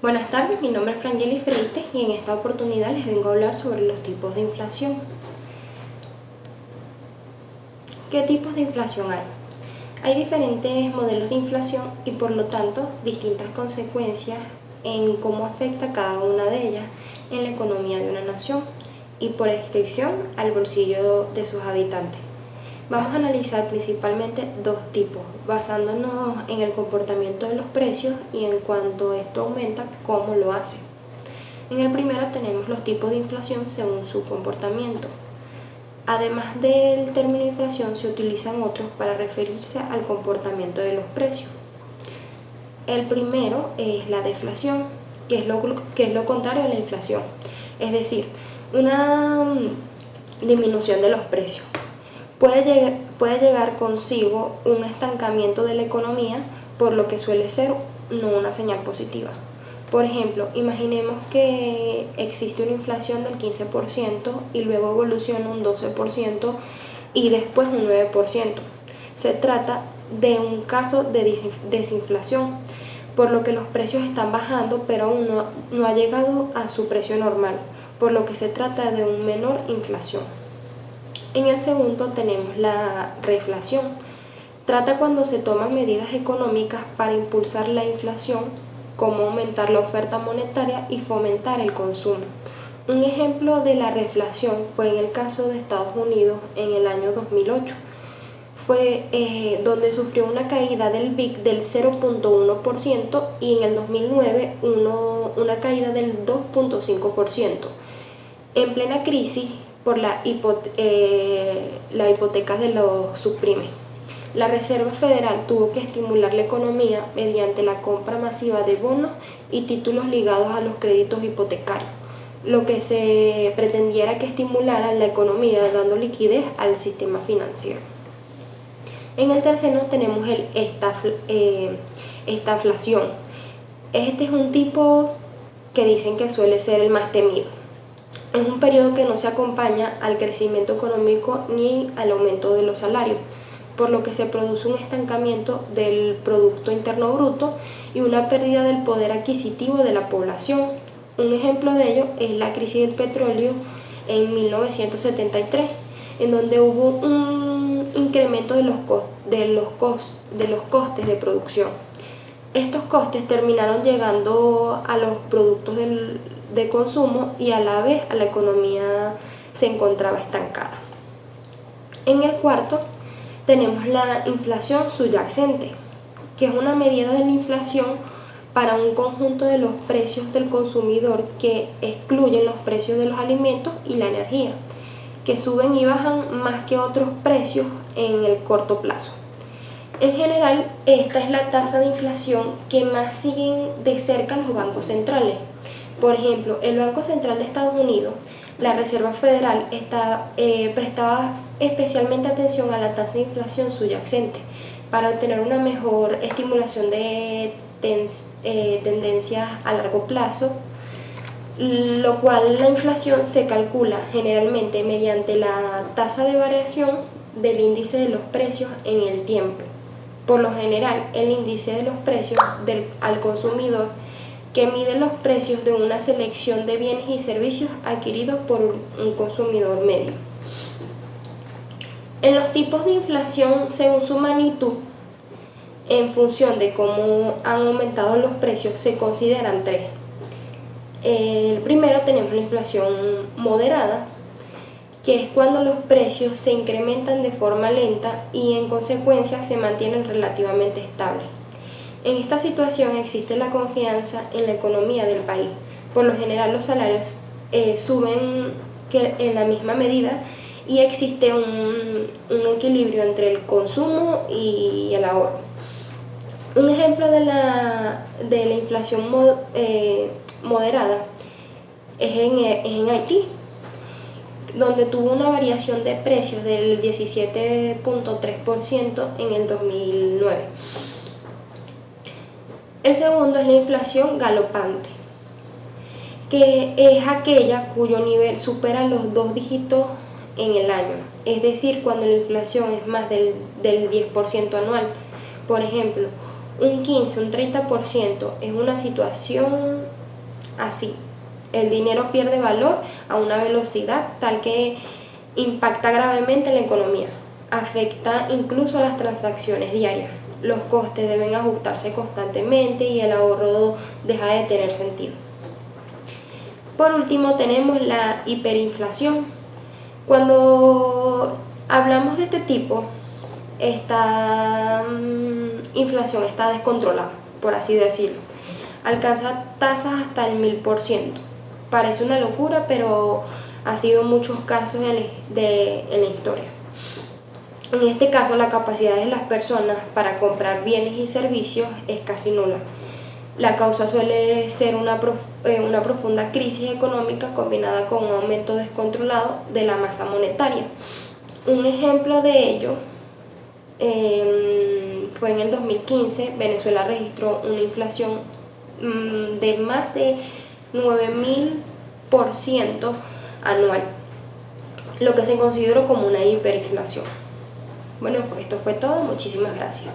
Buenas tardes, mi nombre es Frangeli Freites y en esta oportunidad les vengo a hablar sobre los tipos de inflación. ¿Qué tipos de inflación hay? Hay diferentes modelos de inflación y por lo tanto distintas consecuencias en cómo afecta cada una de ellas en la economía de una nación y por extensión al bolsillo de sus habitantes. Vamos a analizar principalmente dos tipos, basándonos en el comportamiento de los precios y en cuanto esto aumenta, cómo lo hace. En el primero tenemos los tipos de inflación según su comportamiento. Además del término inflación, se utilizan otros para referirse al comportamiento de los precios. El primero es la deflación, que es lo contrario a la inflación, es decir, una disminución de los precios. Puede llegar consigo un estancamiento de la economía, por lo que suele ser no una señal positiva. Por ejemplo, imaginemos que existe una inflación del 15% y luego evoluciona un 12% y después un 9%. Se trata de un caso de desinflación, por lo que los precios están bajando, pero aún no ha llegado a su precio normal, por lo que se trata de una menor inflación. En el segundo tenemos la reflación. Trata cuando se toman medidas económicas para impulsar la inflación, como aumentar la oferta monetaria y fomentar el consumo. Un ejemplo de la reflación fue en el caso de Estados Unidos en el año 2008. Fue donde sufrió una caída del PIB del 0.1% y en el 2009 una caída del 2.5%. En plena crisis, por la hipoteca de los subprimes. La Reserva Federal tuvo que estimular la economía mediante la compra masiva de bonos y títulos ligados a los créditos hipotecarios. Lo que se pretendía era que estimularan la economía dando liquidez al sistema financiero. En el tercero tenemos estaflación. Este es un tipo que dicen que suele ser el más temido. Es un periodo que no se acompaña al crecimiento económico ni al aumento de los salarios, por lo que se produce un estancamiento del Producto Interno Bruto y una pérdida del poder adquisitivo de la población. Un ejemplo de ello es la crisis del petróleo en 1973, en donde hubo un incremento de los costes de producción. Estos costes terminaron llegando a los productos de consumo y a la vez a la economía se encontraba estancada. En el cuarto tenemos la inflación subyacente, que es una medida de la inflación para un conjunto de los precios del consumidor que excluyen los precios de los alimentos y la energía, que suben y bajan más que otros precios en el corto plazo. En general, esta es la tasa de inflación que más siguen de cerca los bancos centrales. Por ejemplo, el Banco Central de Estados Unidos, la Reserva Federal, prestaba especialmente atención a la tasa de inflación subyacente para obtener una mejor estimulación de tendencias a largo plazo, lo cual la inflación se calcula generalmente mediante la tasa de variación del índice de los precios en el tiempo. Por lo general, el índice de los precios al consumidor, que mide los precios de una selección de bienes y servicios adquiridos por un consumidor medio. En los tipos de inflación, según su magnitud, en función de cómo han aumentado los precios, se consideran tres. El primero tenemos la inflación moderada, que es cuando los precios se incrementan de forma lenta y en consecuencia se mantienen relativamente estables. En esta situación existe la confianza en la economía del país. Por lo general los salarios suben en la misma medida y existe un equilibrio entre el consumo y el ahorro. Un ejemplo de la inflación moderada es en Haití, donde tuvo una variación de precios del 17.3% en el 2009. El segundo es la inflación galopante, que es aquella cuyo nivel supera los 2 dígitos en el año, es decir, cuando la inflación es más del 10% anual. Por ejemplo, un 15, un 30% es una situación así. El dinero pierde valor a una velocidad tal que impacta gravemente la economía, afecta incluso a las transacciones diarias. Los costes deben ajustarse constantemente y el ahorro deja de tener sentido. Por último tenemos la hiperinflación. Cuando hablamos de este tipo, esta inflación está descontrolada, por así decirlo. Alcanza tasas hasta el 1000%. Parece una locura, pero ha sido muchos casos en la historia. En este caso, la capacidad de las personas para comprar bienes y servicios es casi nula. La causa suele ser una profunda crisis económica combinada con un aumento descontrolado de la masa monetaria. Un ejemplo de ello fue en el 2015. Venezuela registró una inflación de más de 9000% anual, lo que se consideró como una hiperinflación. Bueno, esto fue todo. Muchísimas gracias.